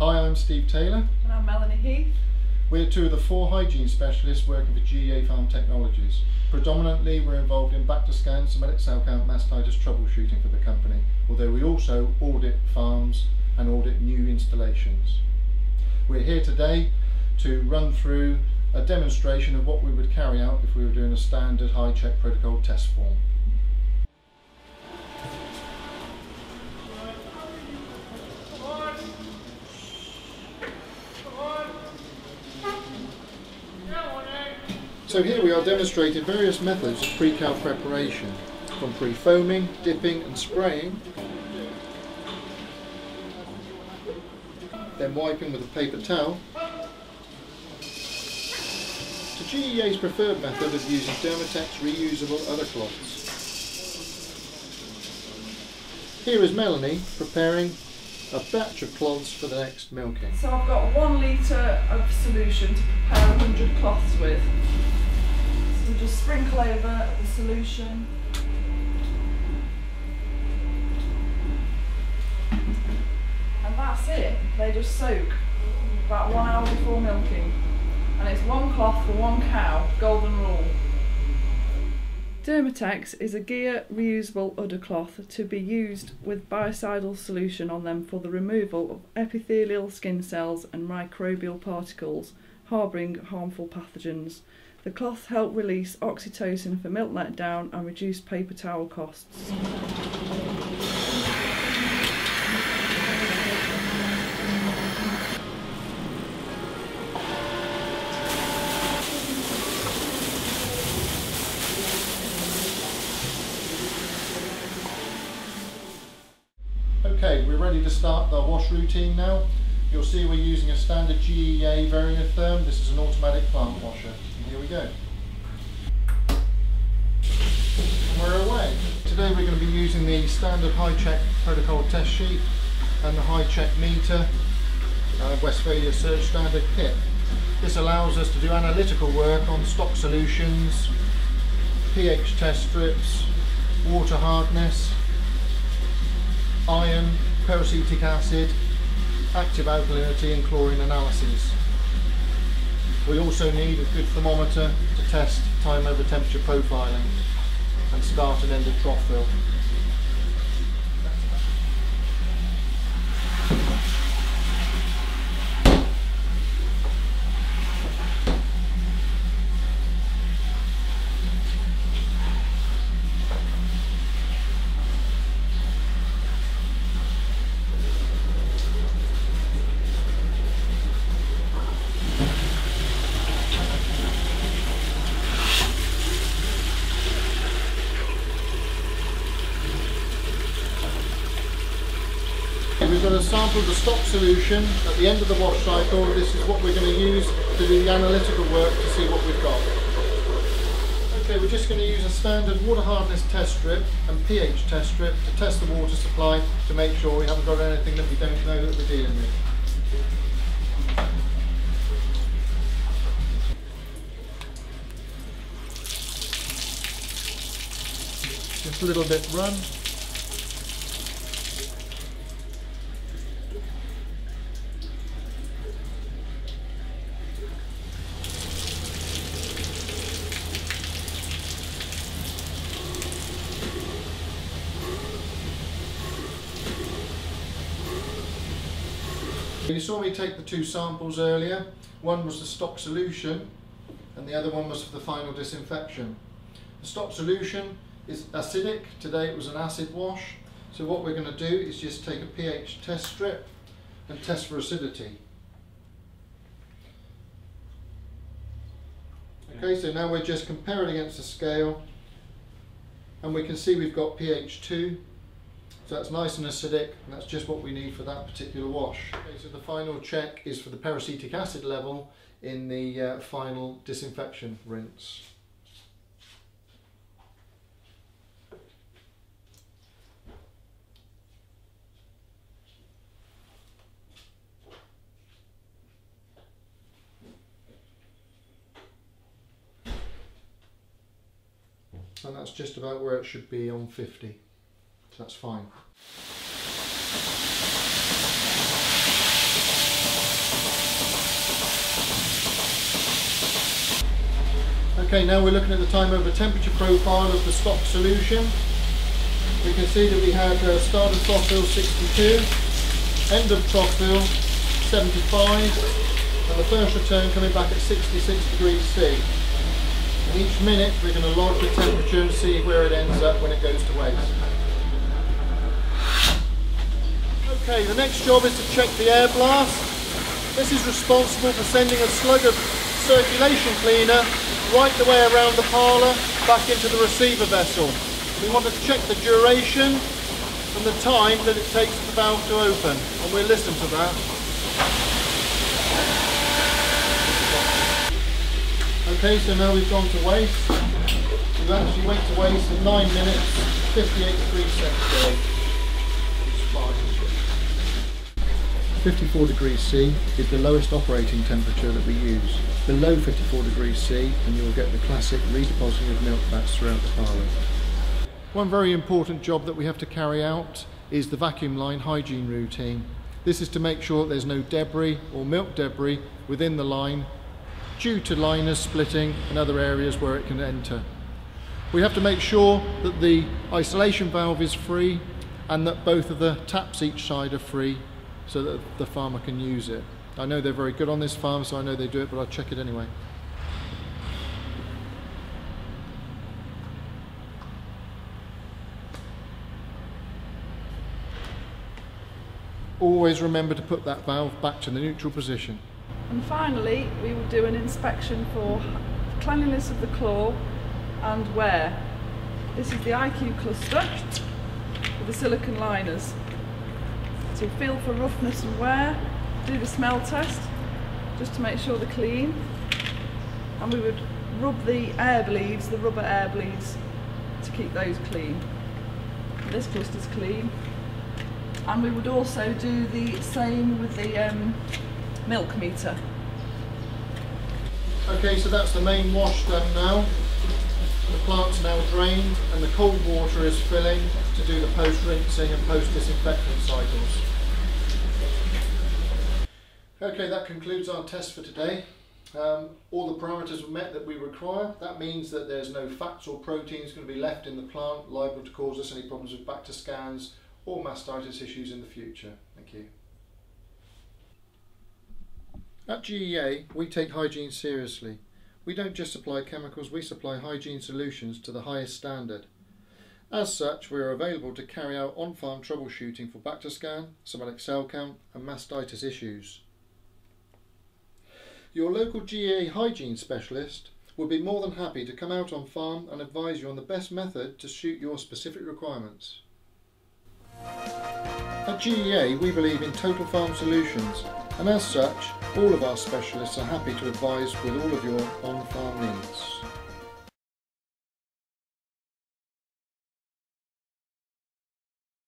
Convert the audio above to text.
Hi, I'm Steve Taylor. And I'm Melanie Heath. We're two of the 4 hygiene specialists working for GEA Farm Technologies. Predominantly we're involved in back to scan, somatic cell count, mastitis troubleshooting for the company, although we also audit farms and audit new installations. We're here today to run through a demonstration of what we would carry out if we were doing a standard high check protocol test form. So here we are demonstrating various methods of pre-cow preparation, from pre-foaming, dipping and spraying, then wiping with a paper towel, to GEA's preferred method of using Dermatex reusable udder cloths. Here is Melanie preparing a batch of cloths for the next milking. So I've got 1 litre of solution to prepare 100 cloths with. So just sprinkle over the solution. And that's it. They just soak about 1 hour before milking. And it's 1 cloth for 1 cow, golden rule. Dermatex is a GEA reusable udder cloth to be used with biocidal solution on them for the removal of epithelial skin cells and microbial particles harbouring harmful pathogens. The cloth help release oxytocin for milk letdown and reduce paper towel costs. Okay, we're ready to start the wash routine now. You'll see we're using a standard GEA Variotherm. This is an automatic plant washer. And here we go. And we're away. Today we're going to be using the standard high check protocol test sheet and the high check meter Westphalia Surge standard kit. This allows us to do analytical work on stock solutions, pH test strips, water hardness, iron, peracetic acid, active alkalinity and chlorine analyses. We also need a good thermometer to test time over temperature profiling and start and end of trough fill. We've got a sample of the stock solution at the end of the wash cycle. This is what we're going to use to do the analytical work to see what we've got. Okay, we're just going to use a standard water hardness test strip and pH test strip to test the water supply to make sure we haven't got anything that we don't know that we're dealing with. Just a little bit run. You saw me take the 2 samples earlier. One was the stock solution and the other one was for the final disinfection. The stock solution is acidic. Today it was an acid wash. So what we're going to do is just take a pH test strip and test for acidity. Okay, so now we're just comparing against the scale and we can see we've got pH 2. So that's nice and acidic, and that's just what we need for that particular wash. Okay, so the final check is for the peracetic acid level in the final disinfection rinse. And that's just about where it should be on 50, so that's fine. Okay, now we're looking at the time over temperature profile of the stock solution. We can see that we had start of trough fill 62, end of trough fill 75, and the first return coming back at 66 degrees C. And each minute we're going to log the temperature and see where it ends up when it goes to waste. Okay, the next job is to check the air blast. This is responsible for sending a slug of circulation cleaner right the way around the parlour back into the receiver vessel. We want to check the duration and the time that it takes the valve to open, and we'll listen to that. Okay, so now we've gone to waste. We've actually went to waste in 9 minutes, 58 degrees centigrade. 54 degrees C is the lowest operating temperature that we use. Below 54 degrees C and you'll get the classic redepositing of milk fats throughout the parlour. One very important job that we have to carry out is the vacuum line hygiene routine. This is to make sure that there's no debris or milk debris within the line due to liners splitting and other areas where it can enter. We have to make sure that the isolation valve is free and that both of the taps each side are free, so that the farmer can use it. I know they're very good on this farm, so I know they do it, but I'll check it anyway. Always remember to put that valve back to the neutral position. And finally, we will do an inspection for cleanliness of the claw and wear. This is the IQ cluster with the silicone liners. So feel for roughness and wear, do the smell test just to make sure they're clean, and we would rub the air bleeds, the rubber air bleeds, to keep those clean. This cluster's clean, and we would also do the same with the milk meter. Okay, so that's the main wash done now. The plant's now drained and the cold water is filling to do the post-rinsing and post-disinfectant cycles. Okay, that concludes our test for today. All the parameters were met that we require. That means that there's no fats or proteins going to be left in the plant liable to cause us any problems with back to scans or mastitis issues in the future. Thank you. At GEA, we take hygiene seriously. We don't just supply chemicals, we supply hygiene solutions to the highest standard. As such, we are available to carry out on-farm troubleshooting for back to scan, somatic cell count and mastitis issues. Your local GEA hygiene specialist will be more than happy to come out on farm and advise you on the best method to suit your specific requirements. At GEA, we believe in total farm solutions, and as such, all of our specialists are happy to advise with all of your on-farm needs.